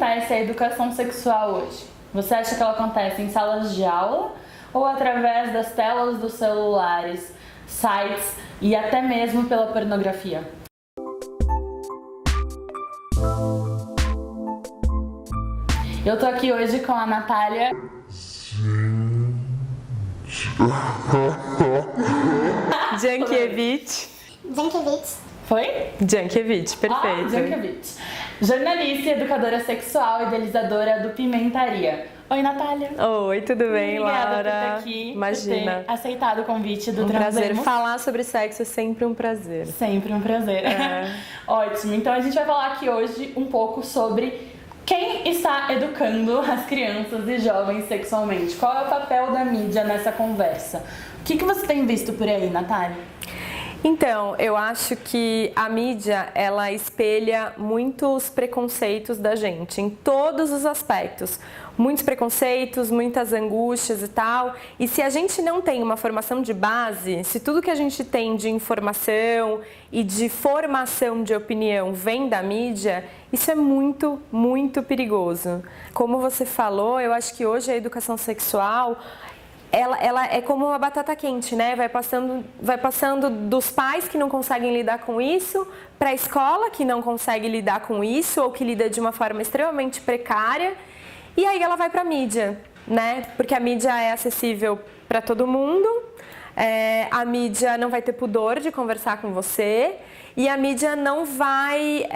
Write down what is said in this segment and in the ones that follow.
acontece a educação sexual hoje? Você acha que ela acontece em salas de aula ou através das telas dos celulares, sites e até mesmo pela pornografia? Eu tô aqui hoje com a Natália. Jankiewicz. Foi? Jankiewicz, perfeito. Jankiewicz. Jornalista e educadora sexual, idealizadora do Pimentaria. Oi, Natália. Oi, tudo bem, Obrigada Laura? por estar aqui, Imagina. por ter aceitado o convite do Um prazer. Transemos. Falar sobre sexo é sempre um prazer. Sempre um prazer. Ótimo. Então a gente vai falar aqui hoje um pouco sobre quem está educando as crianças e jovens sexualmente. Qual é o papel da mídia nessa conversa? O que você tem visto por aí, Natália? Então, eu acho que a mídia, ela espelha muitos preconceitos da gente, em todos os aspectos. Muitos preconceitos, muitas angústias e tal. E se a gente não tem uma formação de base, se tudo que a gente tem de informação e de formação de opinião vem da mídia, isso é muito, muito perigoso. Como você falou, eu acho que hoje a educação sexual ela é como uma batata quente, né? Vai passando dos pais que não conseguem lidar com isso para a escola que não consegue lidar com isso ou que lida de uma forma extremamente precária, e aí ela vai para a mídia, né? Porque a mídia é acessível para todo mundo, a mídia não vai ter pudor de conversar com você e a mídia não vai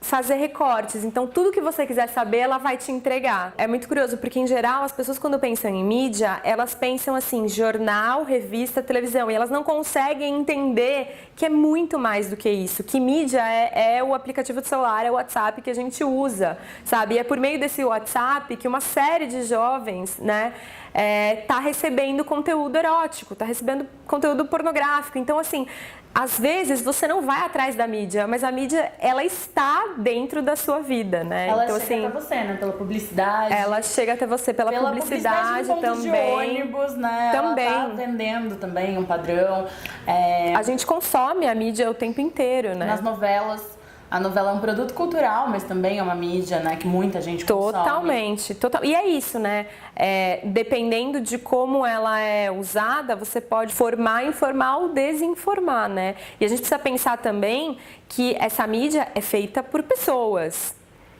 fazer recortes, então tudo que você quiser saber, ela vai te entregar. É muito curioso, porque em geral as pessoas quando pensam em mídia, elas pensam assim, jornal, revista, televisão, e elas não conseguem entender que é muito mais do que isso, que mídia é o aplicativo de celular, é o WhatsApp que a gente usa, sabe? E é por meio desse WhatsApp que uma série de jovens, né, tá recebendo conteúdo erótico, tá recebendo conteúdo pornográfico, então assim, às vezes você não vai atrás da mídia, mas a mídia, ela está dentro da sua vida, né? Ela então, chega até você, né? Pela publicidade. Ela chega até você pela publicidade no ponto também. De ônibus, né? Também. Ela tá vendendo também um padrão. A gente consome a mídia o tempo inteiro, né? Nas novelas. A novela é um produto cultural, mas também é uma mídia, né? Que muita gente consome. Totalmente. E é isso, né? Dependendo de como ela é usada, você pode formar, informar ou desinformar, né? E a gente precisa pensar também que essa mídia é feita por pessoas.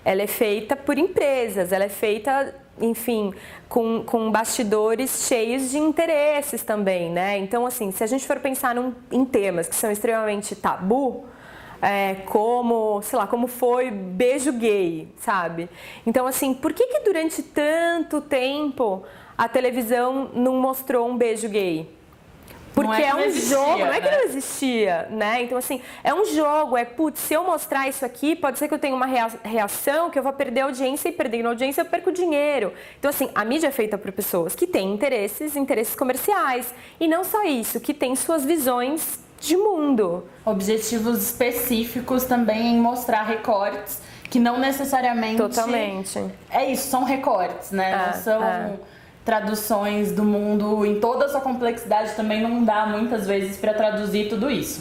Ela é feita por empresas, ela é feita, enfim, com bastidores cheios de interesses também, né? Então, assim, se a gente for pensar em temas que são extremamente tabu, como, sei lá, como foi beijo gay, sabe? Então, assim, por que durante tanto tempo a televisão não mostrou um beijo gay? Porque é um jogo, não é que não existia, né? Então, assim, é um jogo, putz, se eu mostrar isso aqui, pode ser que eu tenha uma reação, que eu vou perder audiência e perdendo audiência eu perco dinheiro. Então, assim, a mídia é feita por pessoas que têm interesses comerciais. E não só isso, que têm suas visões de mundo. Objetivos específicos também em mostrar recortes que não necessariamente... Totalmente. É isso, são recortes, né? Não são traduções do mundo em toda a sua complexidade, também não dá muitas vezes para traduzir tudo isso.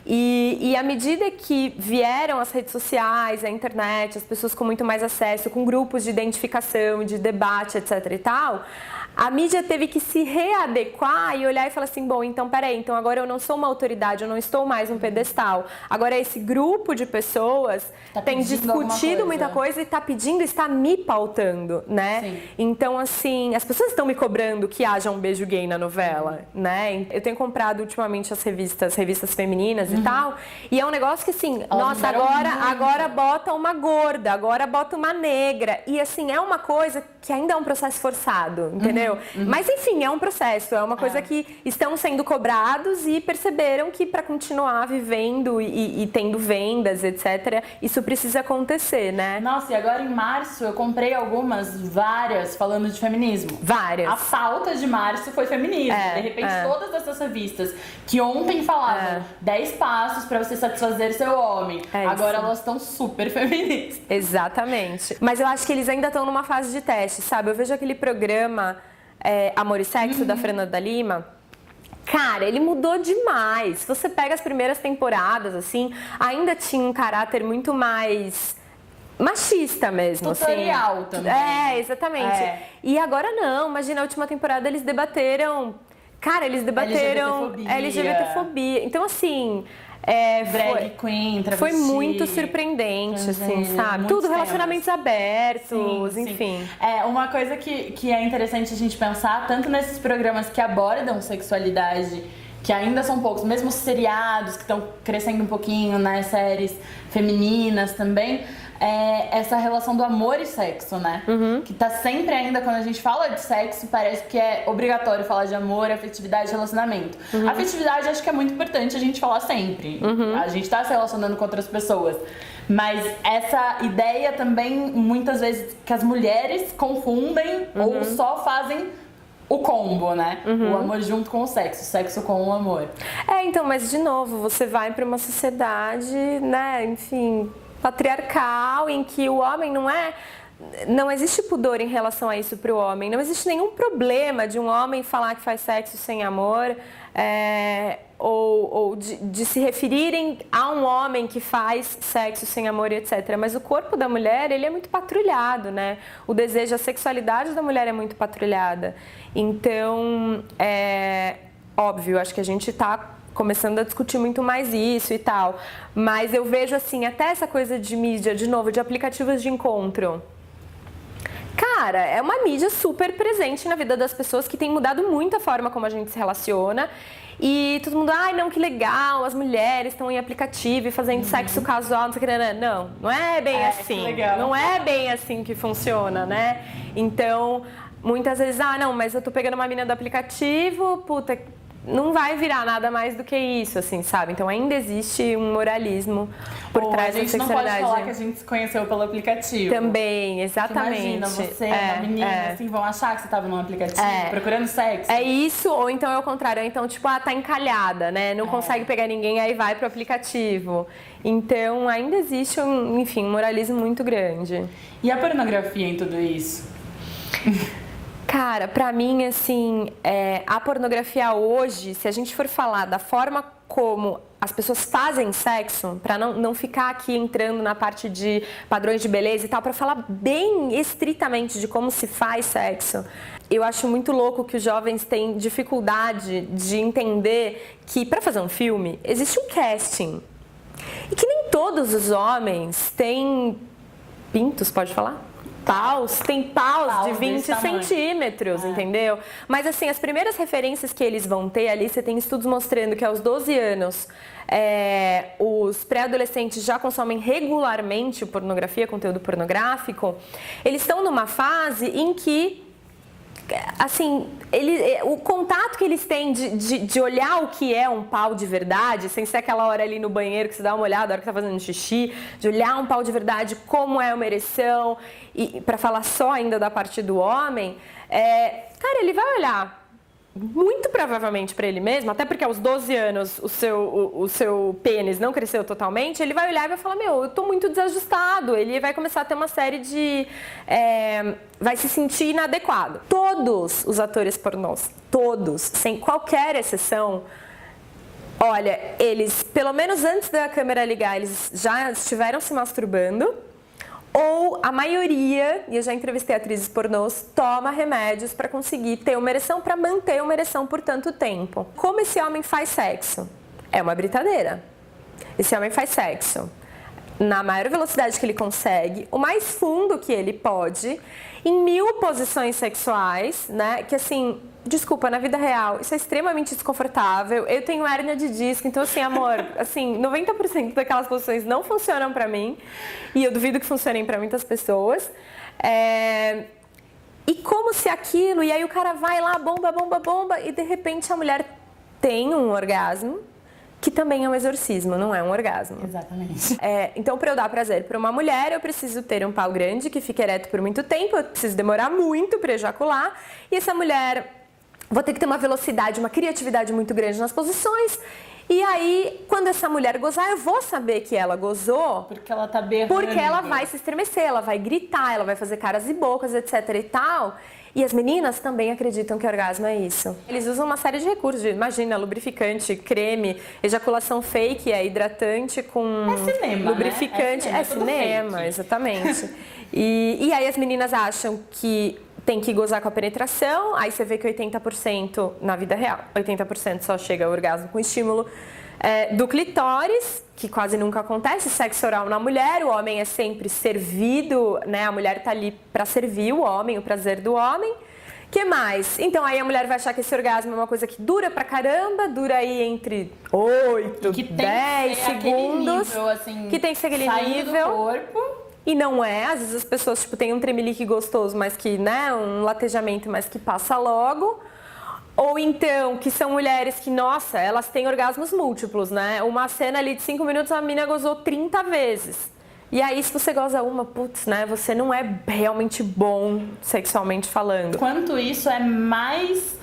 E à medida que vieram as redes sociais, a internet, as pessoas com muito mais acesso, com grupos de identificação, de debate, etc e tal, a mídia teve que se readequar e olhar e falar assim, bom, então peraí, então agora eu não sou uma autoridade, eu não estou mais um pedestal. Agora esse grupo de pessoas tem discutido muita coisa e está me pautando, né? Sim. Então, assim, as pessoas estão me cobrando que haja um beijo gay na novela, né? Eu tenho comprado ultimamente as revistas femininas e tal, e é um negócio que assim, nossa, agora bota uma gorda, agora bota uma negra, e assim, é uma coisa que ainda é um processo forçado, entendeu? Mas enfim, é um processo, é uma coisa que estão sendo cobrados e perceberam que para continuar vivendo e tendo vendas, etc., isso precisa acontecer, né? Nossa, e agora em março eu comprei várias, falando de feminismo. Várias. A pauta de março foi feminismo. De repente, todas essas revistas que ontem falavam 10 passos para você satisfazer seu homem, agora elas estão super feministas. Exatamente. Mas eu acho que eles ainda estão numa fase de teste, sabe? Eu vejo aquele programa Amor e Sexo, da Fernanda Lima. Cara, ele mudou demais. Se você pega as primeiras temporadas, assim, ainda tinha um caráter muito mais machista mesmo, tutorial assim. também. É, exatamente. E agora não, imagina, a última temporada eles debateram... Cara, eles debateram LGBTfobia. Então, assim... drag queen, travesti, foi muito surpreendente, assim, sabe? Tudo, relacionamentos abertos, enfim. Uma coisa que é interessante a gente pensar, tanto nesses programas que abordam sexualidade, que ainda são poucos, mesmo os seriados que estão crescendo um pouquinho, né, séries femininas também, essa relação do amor e sexo, né? Que tá sempre ainda, quando a gente fala de sexo, parece que é obrigatório falar de amor, afetividade e relacionamento. Afetividade acho que é muito importante a gente falar sempre. A gente tá se relacionando com outras pessoas. Mas essa ideia também, muitas vezes, que as mulheres confundem ou só fazem o combo, né? O amor junto com o sexo com o amor. Então, mas de novo, você vai pra uma sociedade, né, enfim... patriarcal, em que o homem não existe pudor em relação a isso para o homem, não existe nenhum problema de um homem falar que faz sexo sem amor, ou de se referirem a um homem que faz sexo sem amor e etc. Mas o corpo da mulher, ele é muito patrulhado, né? O desejo, a sexualidade da mulher é muito patrulhada. Então, óbvio, acho que a gente está começando a discutir muito mais isso e tal, mas eu vejo assim, até essa coisa de mídia, de novo, de aplicativos de encontro. Cara, é uma mídia super presente na vida das pessoas, que tem mudado muito a forma como a gente se relaciona. E todo mundo, ai, não, que legal, as mulheres estão em aplicativo e fazendo sexo casual, não sei o que, não é bem assim, não é bem assim que funciona, né? Então, muitas vezes, não, mas eu tô pegando uma mina do aplicativo, puta, não vai virar nada mais do que isso, assim, sabe? Então ainda existe um moralismo por trás da sexualidade. A gente não pode falar que a gente se conheceu pelo aplicativo. Também, exatamente. Imagina, você, uma menina, assim, vão achar que você tava num aplicativo procurando sexo. É isso, ou então é o contrário. Então, tipo, tá encalhada, né? Não consegue pegar ninguém, aí vai pro aplicativo. Então, ainda existe, um moralismo muito grande. E a pornografia em tudo isso? Cara, pra mim, assim, a pornografia hoje, se a gente for falar da forma como as pessoas fazem sexo, pra não ficar aqui entrando na parte de padrões de beleza e tal, pra falar bem estritamente de como se faz sexo, eu acho muito louco que os jovens têm dificuldade de entender que pra fazer um filme existe um casting. E que nem todos os homens têm pintos, pode falar? Tem paus de 20 centímetros, entendeu? Mas assim, as primeiras referências que eles vão ter ali, você tem estudos mostrando que aos 12 anos os pré-adolescentes já consomem regularmente pornografia, conteúdo pornográfico. Eles estão numa fase em que, assim, o contato que eles têm de olhar o que é um pau de verdade, sem ser aquela hora ali no banheiro que você dá uma olhada, a hora que tá fazendo xixi, de olhar um pau de verdade, como é uma ereção, e para falar só ainda da parte do homem, cara, ele vai olhar muito provavelmente para ele mesmo, até porque aos 12 anos o seu pênis não cresceu totalmente, ele vai olhar e vai falar, eu tô muito desajustado, ele vai começar a ter uma série de... vai se sentir inadequado. Todos os atores pornôs, todos, sem qualquer exceção, olha, eles, pelo menos antes da câmera ligar, eles já estiveram se masturbando, ou a maioria, e eu já entrevistei atrizes pornôs, toma remédios para conseguir ter uma ereção, para manter uma ereção por tanto tempo. Como esse homem faz sexo? É uma britadeira. Esse homem faz sexo na maior velocidade que ele consegue, o mais fundo que ele pode, em 1000 posições sexuais, né? Que assim, desculpa, na vida real, isso é extremamente desconfortável. Eu tenho hérnia de disco, então assim, amor, assim, 90% daquelas posições não funcionam pra mim. E eu duvido que funcionem pra muitas pessoas. E como se aquilo... E aí o cara vai lá, bomba, bomba, bomba, e de repente a mulher tem um orgasmo, que também é um exorcismo, não é um orgasmo. Exatamente. Então, para eu dar prazer para uma mulher, eu preciso ter um pau grande que fique ereto por muito tempo, eu preciso demorar muito para ejacular, e essa mulher... Vou ter que ter uma velocidade, uma criatividade muito grande nas posições. E aí, quando essa mulher gozar, eu vou saber que ela gozou. Porque ela tá berrando. Porque ela vai se estremecer, ela vai gritar, ela vai fazer caras e bocas, etc e tal. E as meninas também acreditam que orgasmo é isso. Eles usam uma série de recursos, imagina, lubrificante, creme, ejaculação fake, hidratante com cinema, lubrificante. né? É cinema, exatamente. E aí as meninas acham que tem que gozar com a penetração, aí você vê que 80% na vida real, 80% só chega ao orgasmo com estímulo do clitóris, que quase nunca acontece, sexo oral na mulher, o homem é sempre servido, né? A mulher tá ali para servir o homem, o prazer do homem. Que mais? Então aí a mulher vai achar que esse orgasmo é uma coisa que dura pra caramba, dura aí entre 8, 10 segundos, nível, assim, que tem que ser aquele nível. Do corpo. E não é, às vezes as pessoas tipo, têm um tremelique gostoso, mas que, né, um latejamento, mas que passa logo. Ou então, que são mulheres que, nossa, elas têm orgasmos múltiplos, né? Uma cena ali de 5 minutos, a mina gozou 30 vezes. E aí, se você goza uma, putz, né? Você não é realmente bom sexualmente falando. Quanto isso é mais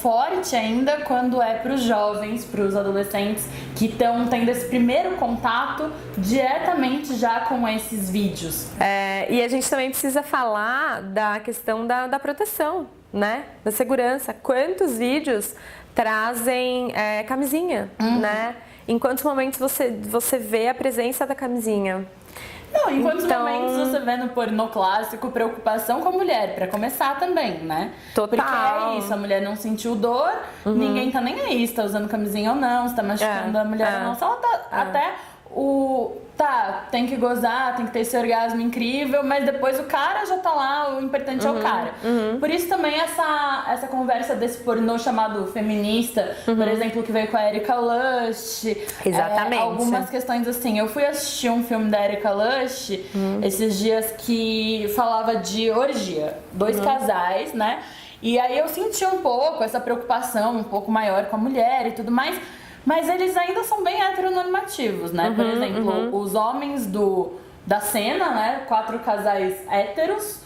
forte ainda quando é para os jovens, para os adolescentes que estão tendo esse primeiro contato diretamente já com esses vídeos. E a gente também precisa falar da questão da proteção, né? Da segurança. Quantos vídeos trazem camisinha, né? Em quantos momentos você vê a presença da camisinha? Não, em quantos momentos você vê no pornô clássico preocupação com a mulher, pra começar também, né? Total. Porque é isso, a mulher não sentiu dor, ninguém tá nem aí, se tá usando camisinha ou não, se tá machucando a mulher ou não, se ela tá até tem que gozar, tem que ter esse orgasmo incrível, mas depois o cara já tá lá, o importante é o cara. Por isso também essa conversa desse pornô chamado feminista, por exemplo, que veio com a Erika Lush. Exatamente. Algumas questões assim. Eu fui assistir um filme da Erika Lush esses dias que falava de orgia. 2 casais, né? E aí eu senti um pouco essa preocupação um pouco maior com a mulher e tudo mais. Mas eles ainda são bem heteronormativos, né? Por exemplo, os homens da cena, né? 4 casais héteros.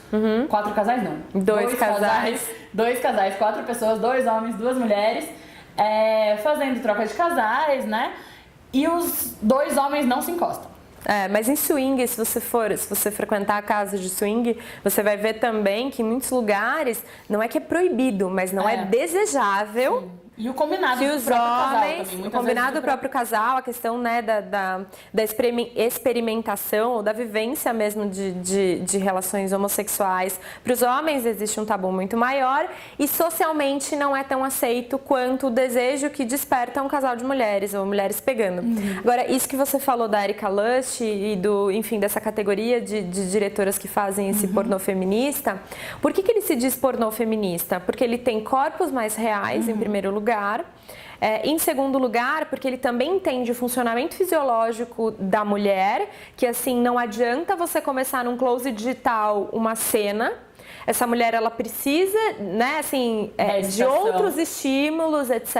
4 casais não. 2 casais. 2 casais, 4 pessoas, 2 homens, 2 mulheres. Fazendo troca de casais, né? E os 2 homens não se encostam. Mas em swing, se você frequentar a casa de swing, você vai ver também que em muitos lugares não é que é proibido, mas não é desejável. Sim. E o combinado do próprio casal também. O combinado do próprio casal, a questão, né, da experimentação ou da vivência mesmo de relações homossexuais. Para os homens existe um tabu muito maior e socialmente não é tão aceito quanto o desejo que desperta um casal de mulheres ou mulheres pegando. Agora, isso que você falou da Erika Lush e enfim, dessa categoria de diretoras que fazem esse pornô feminista, por que ele se diz pornô feminista? Porque ele tem corpos mais reais, em primeiro lugar. Em segundo lugar, porque ele também entende o funcionamento fisiológico da mulher, que assim, não adianta você começar num close digital uma cena. Essa mulher, ela precisa, né, assim, de outros estímulos, etc.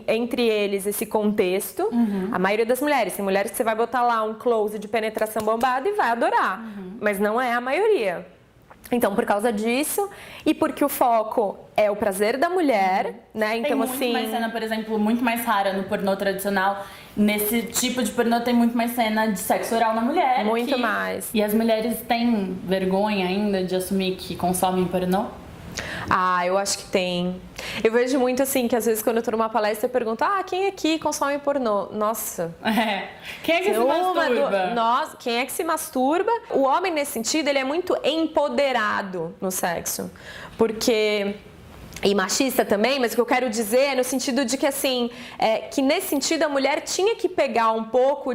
Entre eles, esse contexto. A maioria das mulheres. Tem mulheres que você vai botar lá um close de penetração bombada e vai adorar. Mas não é a maioria. Então, por causa disso, e porque o foco é o prazer da mulher, né? Então, tem muito mais cena, por exemplo, muito mais rara no pornô tradicional. Nesse tipo de pornô tem muito mais cena de sexo oral na mulher. Muito mais. E as mulheres têm vergonha ainda de assumir que consomem pornô? Eu acho que tem. Eu vejo muito assim, que às vezes quando eu tô numa palestra eu pergunto, quem aqui consome pornô? Nossa. Quem é que se masturba? Nossa, quem é que se masturba? O homem, nesse sentido, ele é muito empoderado no sexo. Porque... E machista também, mas o que eu quero dizer é no sentido de que, assim, que nesse sentido a mulher tinha que pegar um pouco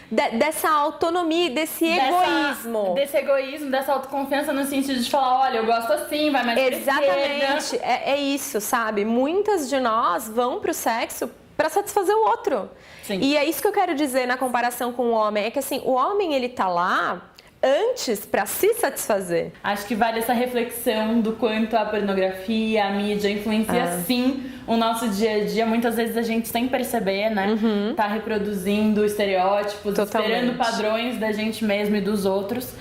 dessa autonomia, desse egoísmo. Desse egoísmo, dessa autoconfiança no sentido de falar, olha, eu gosto assim, vai mais pra Exatamente, é isso, sabe? Muitas de nós vão pro sexo para satisfazer o outro. Sim. E é isso que eu quero dizer na comparação com o homem, é que assim, o homem ele tá lá antes para se satisfazer. Acho que vale essa reflexão do quanto a pornografia, a mídia influencia sim o nosso dia a dia. Muitas vezes a gente sem perceber, né? Tá reproduzindo estereótipos, esperando padrões da gente mesmo e dos outros.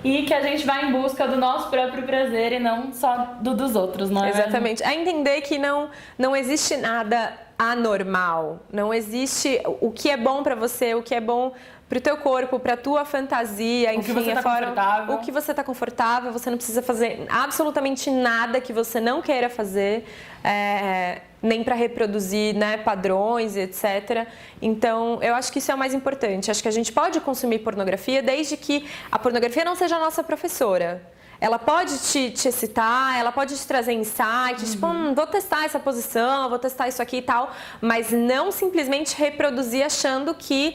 E que a gente vai em busca do nosso próprio prazer e não só dos outros, não é? Exatamente. A entender que não existe nada anormal. Não existe o que é bom pra você, o que é bom pro teu corpo, pra tua fantasia, enfim, o que você tá confortável, você não precisa fazer absolutamente nada que você não queira fazer, nem para reproduzir, né, padrões, etc. Então, eu acho que isso é o mais importante. Acho que a gente pode consumir pornografia desde que a pornografia não seja a nossa professora. Ela pode te excitar, ela pode te trazer insights, tipo, vou testar essa posição, vou testar isso aqui e tal, mas não simplesmente reproduzir achando que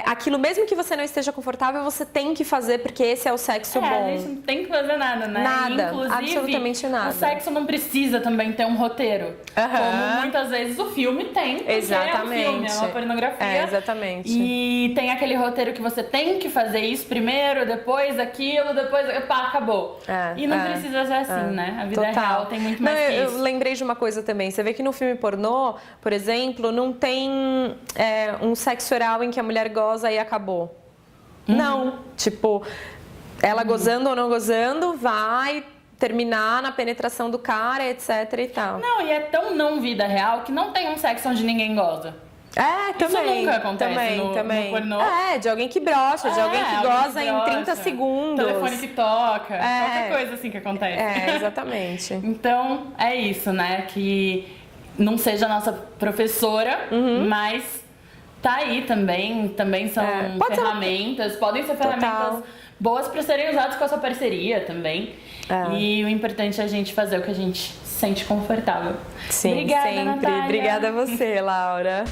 aquilo, mesmo que você não esteja confortável, você tem que fazer, porque esse é o sexo bom. A gente não tem que fazer nada, né? Nada, inclusive, absolutamente nada. O sexo não precisa também ter um roteiro, como muitas vezes o filme tem, exatamente. É um filme, é uma pornografia. Exatamente. E tem aquele roteiro que você tem que fazer isso primeiro, depois aquilo, depois, pá, acabou. E não precisa ser assim, né? A vida real tem muito mais que isso. Eu lembrei de uma coisa também. Você vê que no filme pornô, por exemplo, não tem um sexo oral em que a mulher goza e acabou. Não. Tipo, ela gozando ou não gozando, vai terminar na penetração do cara, etc e tal. Não, e é tão não vida real que não tem um sexo onde ninguém goza. Também. Isso nunca acontece no pornô. De alguém que brocha, de alguém que goza em 30 segundos. Telefone que toca, qualquer coisa assim que acontece. Exatamente. Então, é isso, né? Que não seja a nossa professora, mas tá aí também são ferramentas, podem ser ferramentas boas para serem usadas com a sua parceria também. E o importante é a gente fazer o que a gente se sente confortável. Sim, obrigada, sempre. Natália. Obrigada a você, Laura.